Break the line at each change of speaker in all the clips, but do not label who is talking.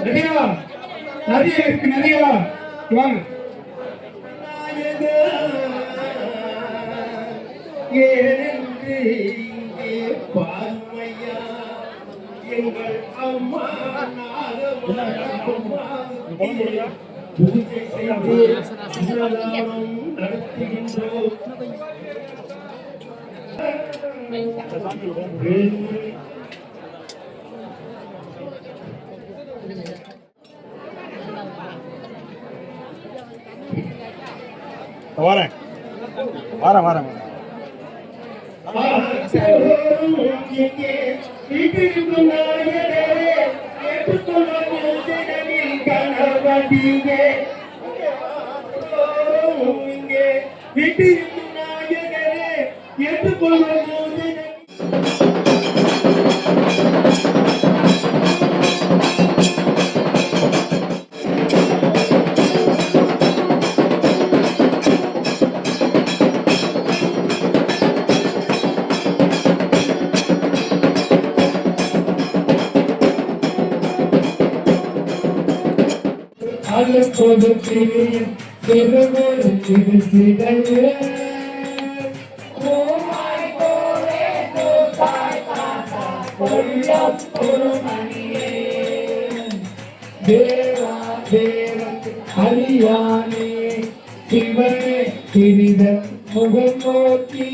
ரெடியா? நதியா இருக்கு, நதியா வாங்க. ஏனென்று இங்கே பார்வையா எங்கள் அம்மா பூஜை செய்து நடத்துகின்றோம்.
வரேன் வரேன் வரேன் தேவா தேவன் ஹரியானே சிவனே சிறித முகமூர்த்தி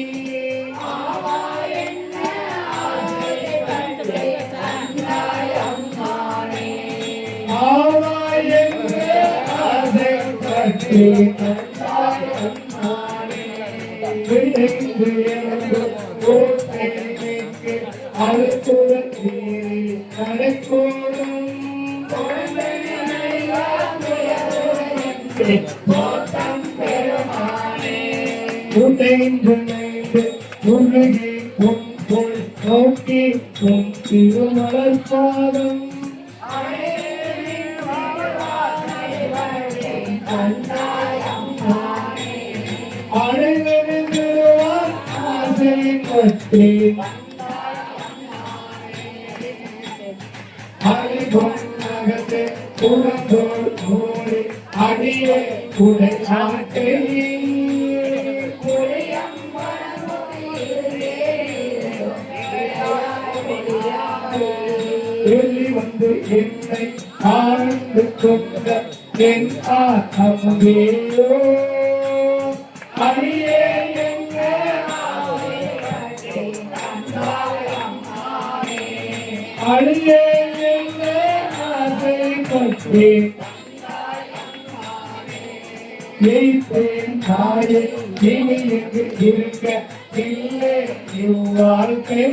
நோக்கி திருமலர்பாதம் அடியே உடை நாட்டை வந்து என்னை ஆழ்ந்து கொண்ட என் ஆத்மவேயோ அடியே அடியே ஆசை பற்றி தாயை இனி எங்கு இருக்க இல்லை இவ்வாழ்க்கை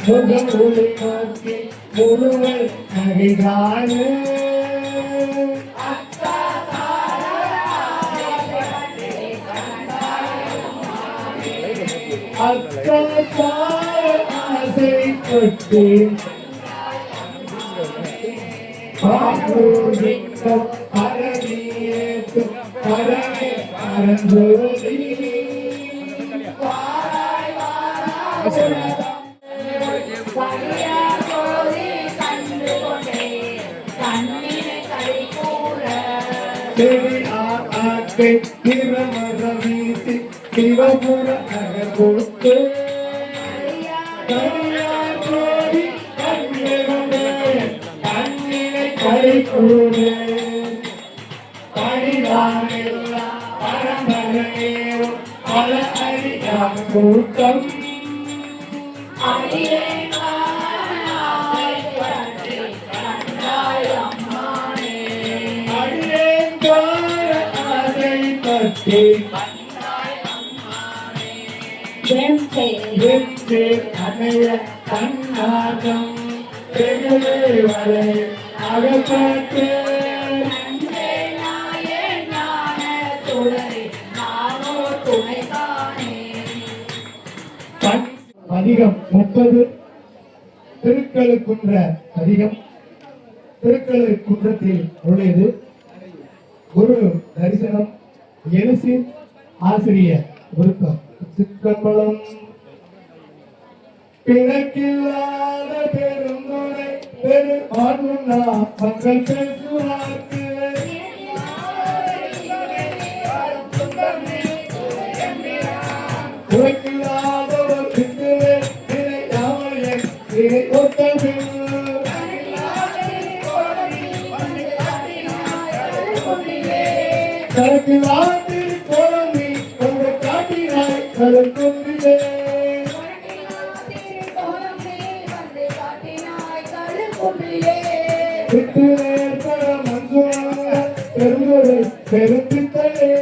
முகமொழி நோக்கி முழுவல் நகைதான ஆசை பட்டு அரணியேற்று பரமே பரந்தோதி வீசி சிவபுர நகர் கொடுத்து கண்ணினை கலை கூறு பரிதானெல்லாம் பரம்பரையேறும் பல அறியாத கூட்டம் அணைய தன்னாகம் வரை அகப்பட்டு அதிகம் 30 திருக்கழுக்குன்ற அதிகம் திருக்கழுக்குன்றத்தில் உள்ளது குரு தரிசனம் எழுசி ஆசிரியர் விருப்பம். சிற்றம்பலம் பிணக்கில்லாத பெருந்துரை பெரு ஆண்முன்னா மக்கள் பேசுவார்க்கு உரைக்கில்லாதவர் சித்துவே நினையாமையை இதை ஒத்தவில் கணக்கு வாழ்த்து கோலமி கொண்டு காட்டினாய் கருத்துண்டிலே விட்டு நேர்பட மன்சுவாங்க பெருமுறை பெருத்தித்தலே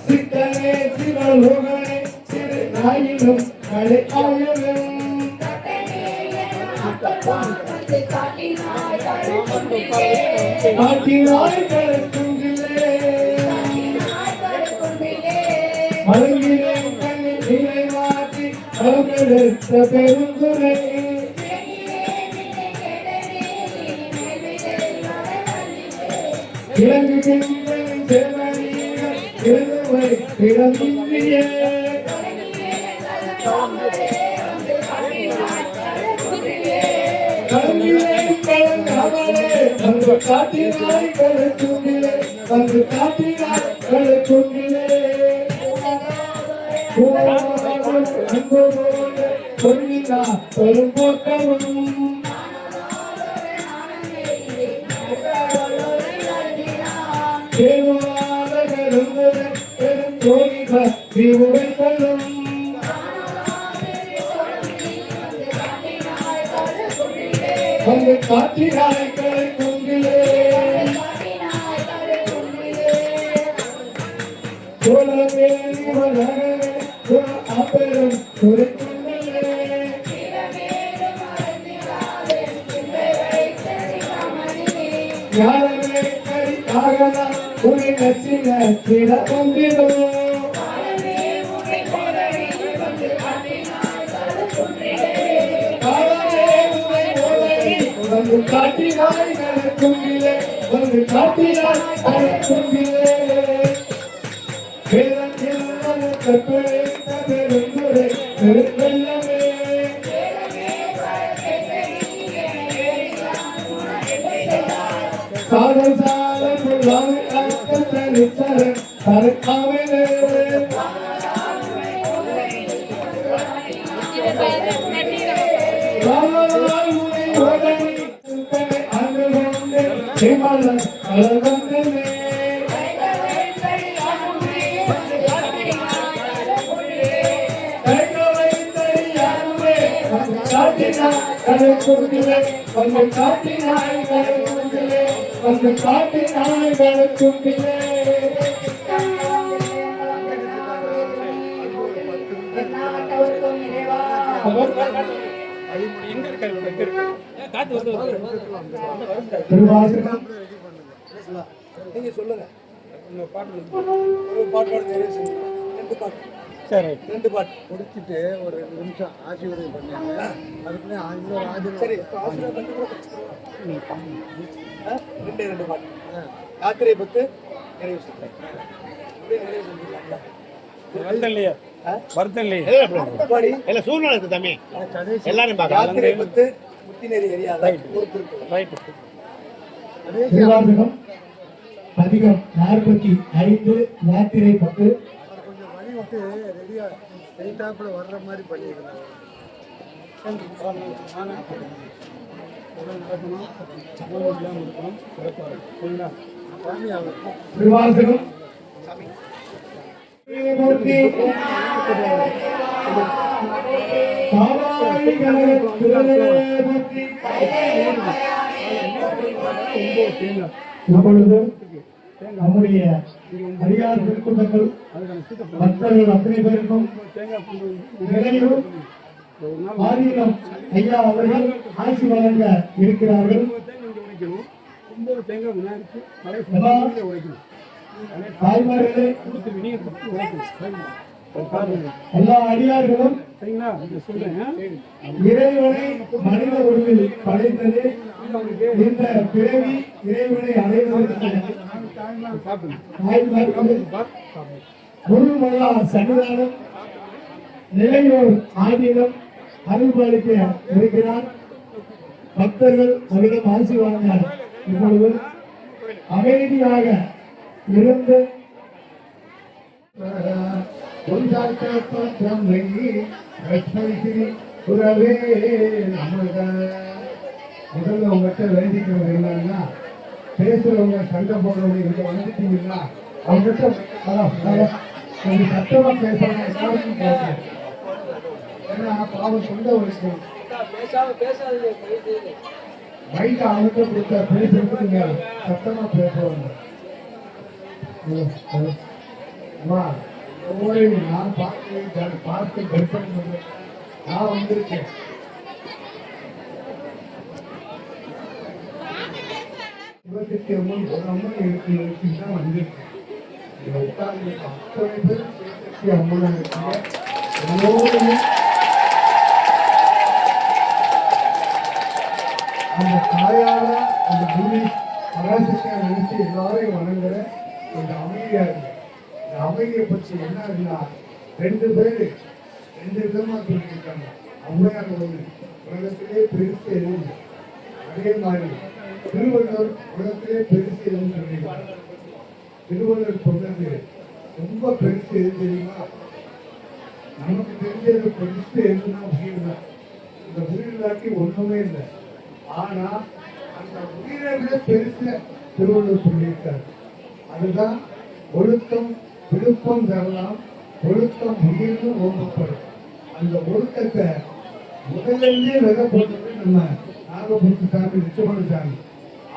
சித்தனே சிவலோகனே சிறு நாயினும் மழை ஆயவன் காட்டினாய் கருத்துண்டிலே மருங்கிலே கண்ணில் நிலை மாற்றி அவர்களெடுத்த பெருந்துரை இறங்கு பெண்களின் செல்வனீர்கள் இருவை பிறந்தியே கண்ணிலே கலங்காமலே வந்து காட்டினாய் கருத்துண்டிலே வந்து காட்டினாய் கருத்துண்டிலே சொல்லினா பெரும்போக்கவும் வந்து காட்டினாய் கருத்துண்டிலே அப்பெரும் யாரமே கரிகாகனா உனை நச்சின சிற கொண்டிதோ வந்து காட்டினாய் கருத்துண்டிலே வந்து காட்டினாய் கருத்துண்டிலே பெருந்துரை பெருவெல்லமே சாதல் சாதல் புல்லாமை அக்கத்தரிசரன் தரக்காமலே ராமலால் முனை உடனே அங்கு கொண்டு சிமலன் கலவந்தமே கருத்துண்டிலே வந்து காட்டினாய் கருத்துண்டிலே வந்து காட்டினாய் கருத்துண்டிலே திருவாசகம்
நீங்க சொல்லுங்க பாட்டு பாடு ரெண்டு பாட்டு சரி ரெண்டு பாட்டு
முடிச்சுட்டு ஒரு 2 நிமிஷம் ஆசீர்வாதம் பண்ணாங்க அதுக்குள்ளே ஆசீர்வாதம்
சரி ரெண்டு பாட்டு யாத்திரை பத்து நிறைவு சொல்றேன்
திருவாசகம் அதிகம் 45 யாத்திரை 10 ரெடியா டைட்டாப்ல வர்ற மாதிரி பண்ணிருக்காங்க. திருவாசகம் இப்பொழுது நம்முடைய அடியார் திருக்குறள் பக்தர்கள் அத்தனை பேருக்கும் நிறைவு ஆதீனம் ஐயா அவர்கள் ஆட்சி வழங்க இருக்கிறார்கள். தாய்மார்களே
எல்லா அடியார்களும் இறைவனை மனித உருவில் படைத்தது இந்த பிறவி இறைவனை அடைவதற்கு குருமலா சன்னிதானம் நிலையோர் ஆதீனம் அருள்பாலிக்க இருக்கிறார். பக்தர்கள் அவரிடம் ஆசி வாங்க இப்பொழுது அமைதியாக இருந்து
முதல்ல உங்ககிட்ட வேண்டிக்கிறது என்னன்னா, பேசுறவங்க சண்டை போடுறவங்க இங்க வந்துட்டீங்கன்னா அவங்ககிட்ட கொஞ்சம் சத்தமா பேசணும். எல்லாருக்கும் கேட்கும். ஏன்னா பாவம் சொந்த வரைக்கும் மைக் அவங்ககிட்ட கொடுத்தா பேசுறதுக்கு சத்தமா பேசுவாங்க. அம்மா நான் பார்த்து தரிசனம் பண்றேன். நான் வந்திருக்கேன். இருபத்தி அம்மன் ஒரு அம்மன் இருக்கு தான் வந்திருக்கேன். இதில் உட்கார்ந்து அத்தனை பேர் அம்மனா இருக்காங்க. எல்லோருமே அந்த தாயார அந்த பூமி பராசக்தியா நினைச்சு எல்லாரையும் வணங்குற இந்த அமைதியா இருக்கு. இந்த அமைதியை பற்றி என்ன இருந்தா ரெண்டு விதமா சொல்லியிருக்காங்க. அம்மையார் ஒண்ணு உலகத்திலே பெருசு எதுவும், அதே மாதிரி திருவள்ளுவர் உலகத்திலே பெருசு எதுவும் சொல்லியிருக்காங்க. திருவள்ளுவர் சொன்னது ரொம்ப பெருசு எது தெரியுமா? நமக்கு தெரிஞ்சது பெருசு எதுனா உயிர் தான். இந்த உயிர் இல்லாட்டி ஒண்ணுமே இல்லை. ஆனா அந்த உயிரை விட பெருச திருவள்ளுவர் சொல்லியிருக்காரு. அதுதான் ஒழுக்கம் விழுப்பம் தரலாம், ஒழுக்கம் உயிர்னு ஓம்பப்படும். அந்த ஒழுக்கத்தை முதலிலே விதை போட்டது நம்ம நாகபுரத்து சாமி நிச்சயமான சாமி.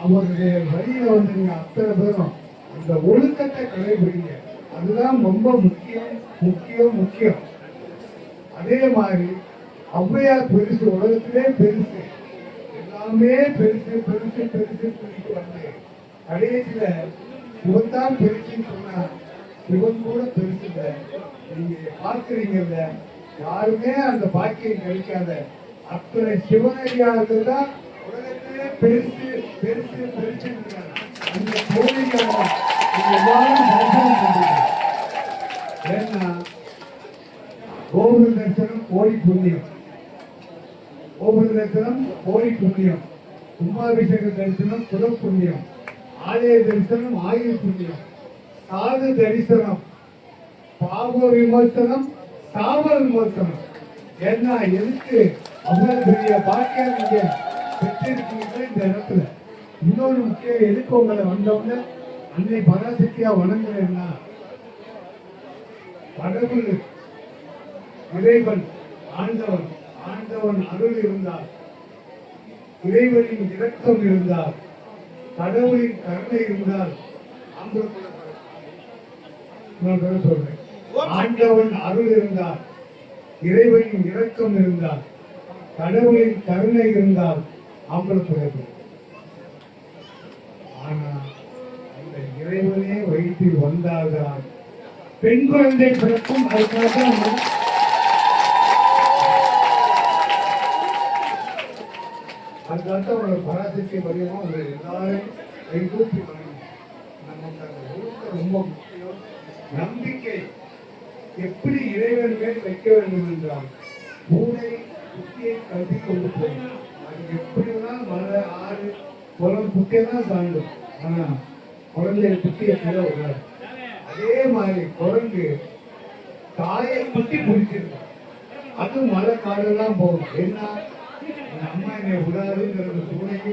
அவருடைய வழியில வந்து நீங்க அத்தனை பேரும் அந்த ஒழுக்கத்தை கடைபிடிங்க. அதுதான் ரொம்ப முக்கியம் முக்கியம் முக்கியம். அதே மாதிரி ஔவையார் பெருசு, உலகத்திலே பெருசு, எல்லாமே பெருசு பெருசு பெருசு சொல்லிட்டு வந்து கடைசியில இவன் தான் பெருசுன்னு சொன்னா இவன் கூட பெருசு இல்லை. நீங்க பார்க்கிறீங்கல்ல, யாருமே அந்த பாக்கியம் கிடைக்காத அத்தனை சிவனடியார்கள் தான் உலகத்திலே பெருசு பெருசு பெருசு. அந்த கோவிலாக எல்லாரும் தரிசனம் பண்ணுங்க. ஏன்னா கோபுர தரிசனம் கோடி புண்ணியம், கோபுர தரிசனம் கோடி புண்ணியம், கும்பாபிஷேக தரிசனம் புத புண்ணியம், ஆலய தரிசனம் ஆயுள் புண்ணியம், சாது தரிசனம் பாவ விமோசனம் சாப விமோசனம். ஏன்னா எதுக்கு அவ்வளவு பெரிய பாக்கியம் நீங்க பெற்றிருக்கீங்க இந்த இடத்துல. இன்னொரு முக்கியம், எதுக்கு உங்களை வந்தவங்க அன்னை பராசக்தியா வணங்குறேன்னா, கடவுள் இறைவன் ஆண்டவன் ஆண்டவன் அருள் இருந்தால், இறைவனின் இரக்கம் இருந்தால், கடவுளின் கருணை இருந்தால் சொல்றேன். ஆண்டவன் அருள் இருந்தால், இறைவனின் இரக்கம் இருந்தால், கடவுளின் கருணை இருந்தால் அம்பலத்துறை. ஆனா அந்த இறைவனே வயிற்றில் வந்தால்தான் பெண் குழந்தை பிறக்கும். அதுக்காக அவங்களோட பராசக்தி வரையும் அவங்க எல்லாரும் கைகூப்பி வரணும். நமக்கு அந்த ஒழுக்கம் ரொம்ப முக்கியம். நம்பிக்கை எப்படி இறைவன் மேல் வைக்க வேண்டும் என்றால், பூனை குட்டியை கல்வி கொண்டு போகும். அது எப்படிதான் மழை ஆறு குளம் குட்டியெல்லாம் தாண்டும். ஆனா குழந்தைய குட்டியை கீழே விடாது. அதே மாதிரி குரங்கு தாயை குட்டி பிடிச்சிருக்கும். அது மழை காடெல்லாம் போகும். ஏன்னா அம்மா என்னை விடாதுங்கிறது பூனைக்கு,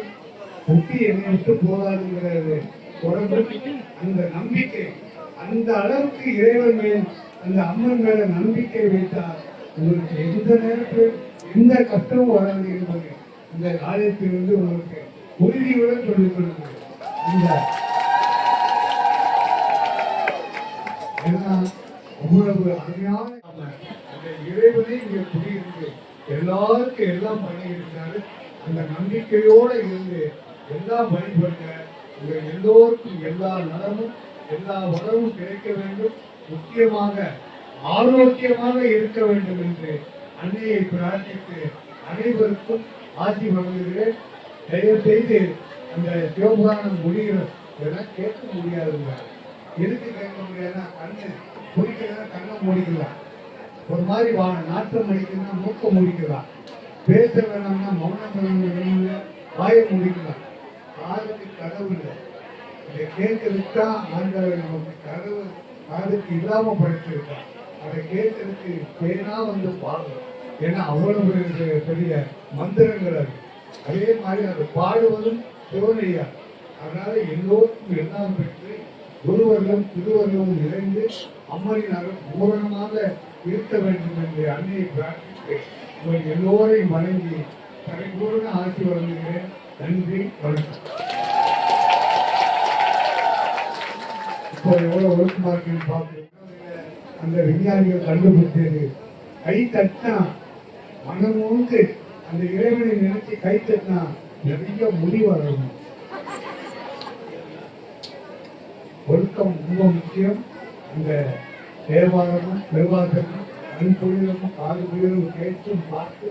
குட்டி என்னை விட்டு போகாதுங்கிறது குரங்கு. அந்த நம்பிக்கை, அந்த அளவுக்கு இறைவன் மேல் அந்த அம்மன் மேல நம்பிக்கை வைத்தால் உங்களுக்கு எந்த நேரத்தில் எந்த கஷ்டமும் வராது என்பது இந்த ஆலயத்திலிருந்து உங்களுக்கு உறுதியுடன் சொல்லிக் கொடுக்கிறது. அவ்வளவு அருமையான இறைவனை இங்க குடியிருந்து எல்லாருக்கும் எல்லாம் பண்ணியிருக்காரு. அந்த நம்பிக்கையோட இருந்து எல்லாம் வழிபடுங்க. உங்க எல்லோருக்கும் எல்லா நலமும் எல்லா வளமும் கிடைக்க வேண்டும். முக்கியமாக ஆரோக்கியமாக இருக்க வேண்டும் என்று அன்னையை பிரார்த்தித்து அனைவருக்கும் ஆசி வழங்குகிறேன். தயவு செய்து அந்த சிவபுராணம் முடிகிறது கேட்க முடியாதுங்க. எதுக்கு கேட்க முடியாதுன்னா கண்ணு முடிக்கலாம், கண்ணை முடிக்கலாம். ஒரு மாதிரி நாட்டம் அடிக்கணும்னா மூக்க முடிக்கலாம். பேச வேணாம்னா மௌனம் வேணும்னு வாயை முடிக்கலாம். காதுக்கு கதவு இல்லை. இதை கேட்கறதுக்கு தான் ஆண்டவர் நமக்கு கதவு காதுக்கு இல்லாம படைச்சிருக்கான். அதை கேட்கறதுக்கு பேனா வந்து பாடணும். ஏன்னா அவ்வளவு பெரிய மந்திரங்கள் அது. அதே மாதிரி அதை பாடுவதும் சிவனையா. அதனால எல்லோருக்கும் எல்லாம் பெற்று குருவர்களும் திருவர்களும் நிறைந்து அம்மனின் பூரணமாக இருக்க வேண்டும் என்று அன்னையை பிரார்த்தித்து உங்கள் எல்லோரையும் வணங்கி தலைபூர்ண ஆட்சி வழங்குகிறேன். நன்றி, வணக்கம். இப்போ எவ்வளவு ஒழுக்கமா இருக்குன்னு பார்க்கணும். அந்த விஞ்ஞானிகள் கண்டுபிடிச்சது கை தட்டினா மனமூந்து அந்த இறைவனை நினைச்சு கை தட்டினா நிறைய முடி வரணும். ஒழுக்கம் ரொம்ப முக்கியம். அந்த தேவாரமும் நிர்வாகமும் அன்புயிரும் காதுபுயிரும் கேட்டும் பார்த்து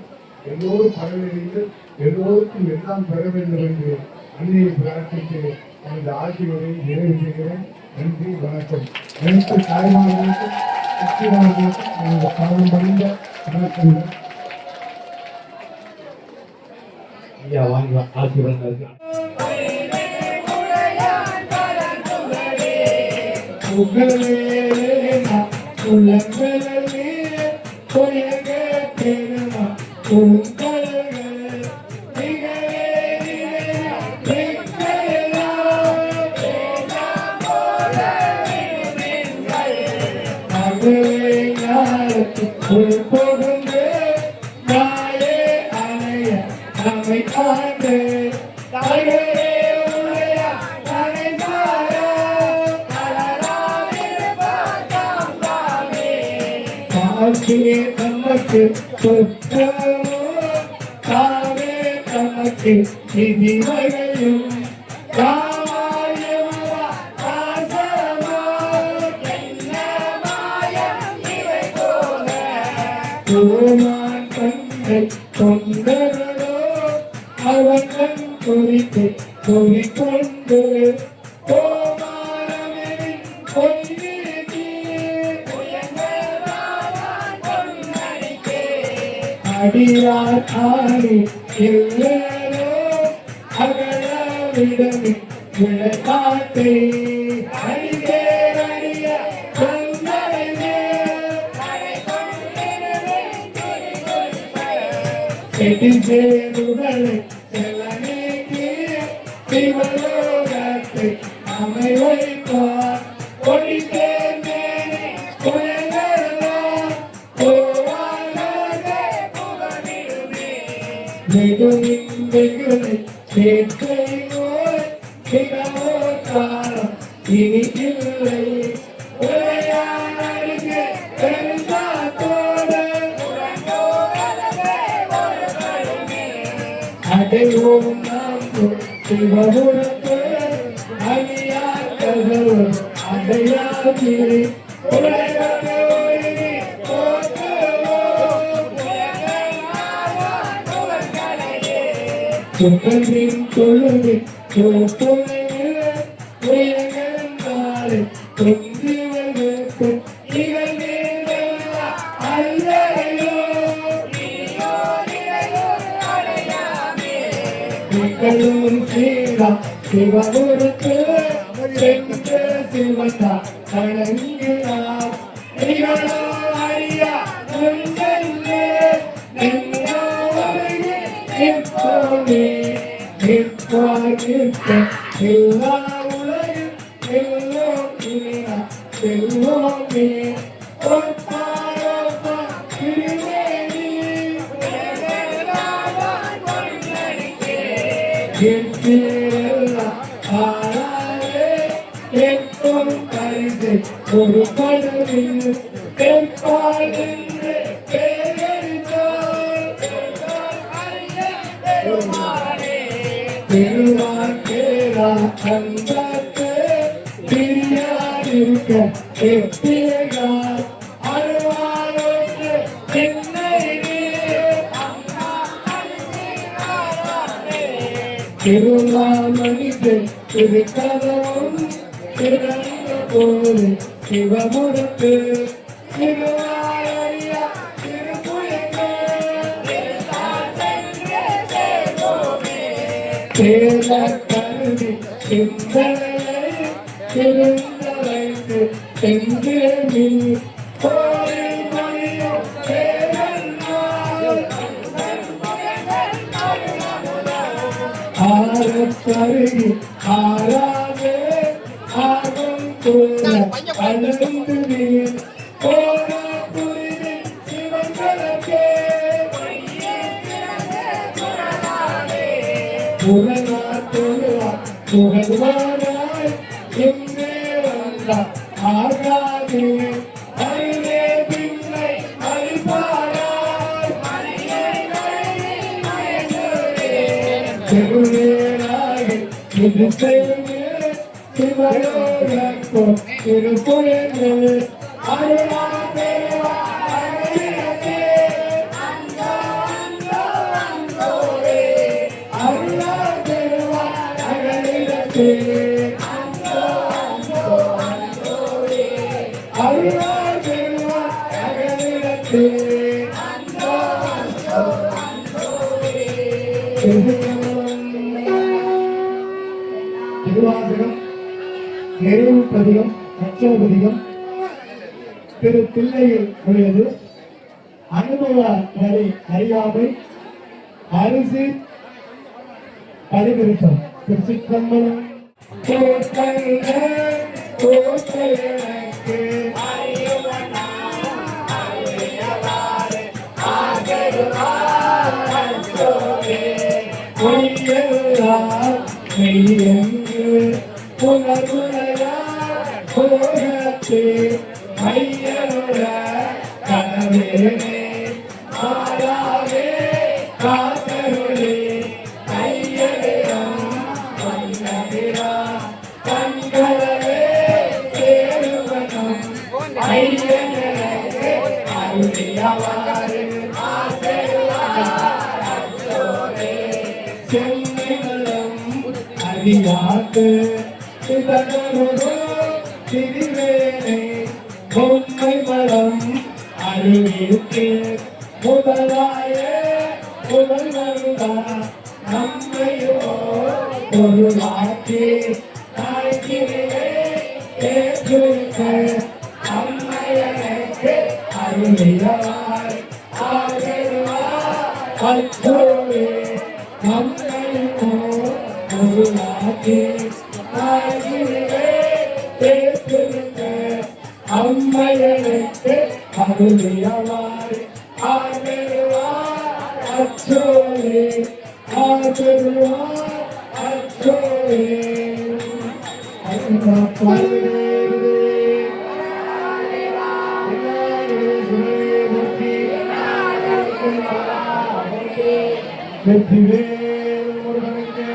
எல்லோரும் பரவெறிந்து எல்லோருக்கும் எல்லாம் பெற வேண்டும் என்று அன்னையை பிரார்த்தித்து எனது ஆட்சியை நிறைவு செய்கிறேன். நன்றி, வணக்கம். அனைத்து தாய்மார்களுக்கும் சக்திமார்களுக்கும் எனது காலம் பணிந்த வணக்கங்கள். ஐயா வாங்க ஆட்சி வழங்க. நமக்கு தாவே நமக்கு நிதிவகையும் தொண்டரோ அவன் குறித்து குறிக்கொண்டு அடியார் ஆடி இல்லையோ அகலவிடமே விளக்காட்டை சேருகளை செல்லனைக்கு சிவலோகத்தை அமைவைப்பார் கொடி சேர்ந்தேனே வெகுளை சேர்க்கை காலம் இனி இல்லை அடைவோம் நாம் சிவபுரத்து அணியார் கதவு அடையாதி சுகந்தின் தொழுது உயர்ந்தாலே தொங்குவதற்கு சிவபுரத்து சென்ற சிவந்தா வணங்கினார் எல்லா உலகில் செல்வோமே ஒரு கடலில் பெருமாக்கேரா அன்பத்து பிரியாதிருக்க எப்பியகார்
திருமாமணிக்கு திருக்கதவும் திறந்த போது சிவமுறத்து திருவாரையா திருப்புயங்க தேல கருதி சிந்தனையை திருந்த வைத்து செங்கேமி கோயில் மொழியும் ஆரத்தருகி ஆராதே ஆகும் கூட அழுந்து நீர் போன புரிதி சிவங்களே புறநாட்டுவா புகழ்வானாய் இங்கே வந்தார் ஆகாதே அருளே பிள்ளை அழிப்பாராய் திருவேராகி திருச்செய்மே சிவயோகோ திருப்புயங்கே அருளாதேவா அருளே அருளாதேவா அருளே அருளாதேவா திருவாசகம் நிறைவு பதிகம் அச்சோபதிகம் திரு பிள்ளையில் உள்ளது அனுபவ வரை அறியாமை அரிசி பரிவிருத்தம் திருச்சிற்றம்பலம் புனர்முனையா போகத்தே மையனுட கனவேனே மாறாவே காத்தருளே கையலையம் வந்தகிரா கண்களவே சேருவனம் ஐயனே அருளியவாறு செம்மிகளும் அறியாத்து சிதறொரு திரிவேனை பொம்மை மரம் அருவிற்கு முதலாய முதல்வருடா நம்மையோ பொருளாக்கி தாய்க்கிரியை ஏற்றுக்க அம்மையனுக்கு அருளியாய் ஆதரவாய் அச்சோரே நம்மையோ பொருளாக்கி தாய்க்கிரியை ஏற்றுக்க அம்மையனுக்கு அருளியாய் ஆதரவாய் அச்சோரே ஆதரவாய் அச்சோரே வெற்றிவேல் முருகனுக்கு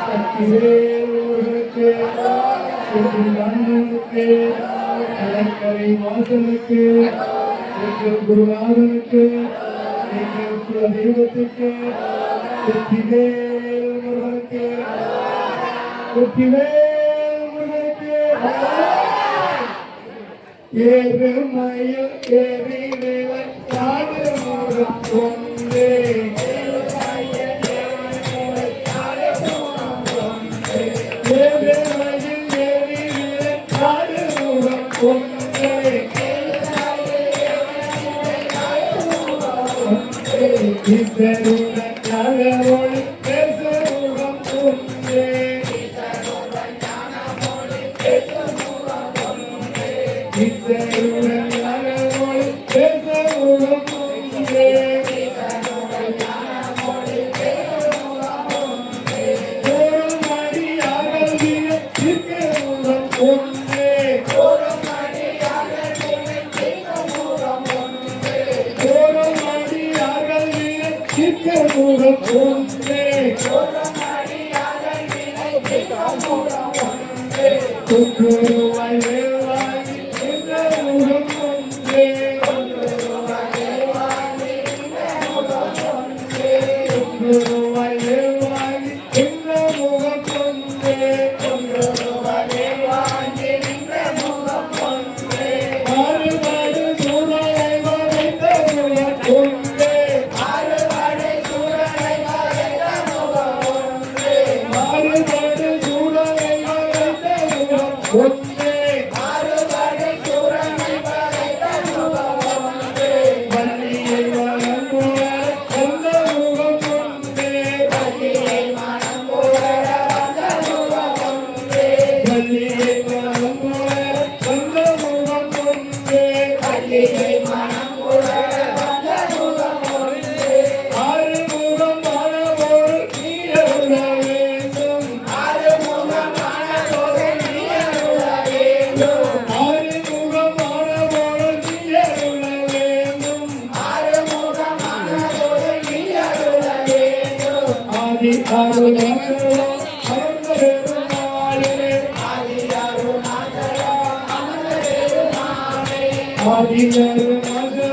சக்திவேல் முருகனுக்கு கண்ணனுக்கு கடற்கரை வாசலுக்கு எங்கள் குருநாதனுக்கு எங்கள் குல தெய்வத்துக்கு வெற்றிவேல் முருகனுக்கு வெற்றிவேல் முருகனுக்கு ஏறுமயில் ஏறினவன் யாரு முருகன் கொண்டே ஆதி அருணாச்சலம்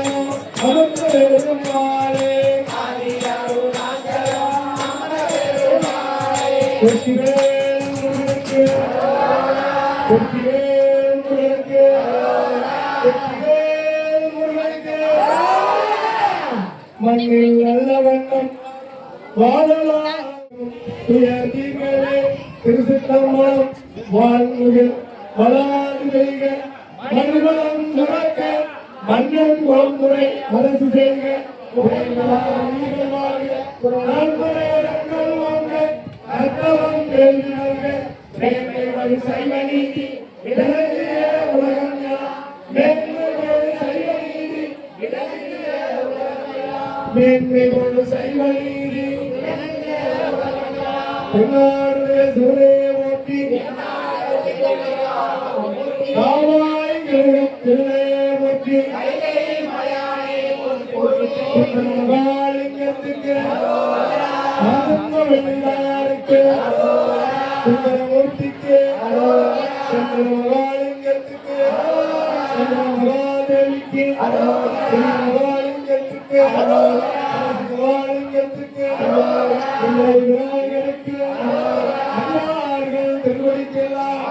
அமர்ந்த பெருமாளே ஆதி அருணாச்சலம் அமர்ந்த பெருமாளே வெற்றிவேல் முருகனுக்கு வெற்றிவேல் முருகனுக்கு வெற்றிவேல் முருகனுக்கு மண்ணில் நல்ல வண்ணம் வாழலாம் துயர்தீர்களே திருச்சிற்றம்பலம் வாழ்முகில் வளாது செய்க மறுபலம் சுரக்க மன்னன் குளம்புரை அரசு செய்க அர்த்தவம் கேள்வி நல்க மேன்மை வழி சைவ நீதி இடத்திலே உலகம் எல்லாம் மேன்மை வழி சைவ நீதி இடத்திலே உலகம் எல்லாம் மேன்மை வழி சைவ நீதி தென்னாடுடைய சூரே ஓட்டி காவாய் திருவே ஓட்டி மகாலிங்கத்துக்கு ஆனந்த வெள்ளாருக்கு சுந்தரமூர்த்திக்கு சந்திர மகாலிங்கத்துக்கு சந்திர மகாதேவிக்கு மகாலிங்கத்துக்கு மகாலிங்கத்துக்கு விநாயகருக்கு அன்னார்கள் திருவடிக்கெல்லாம்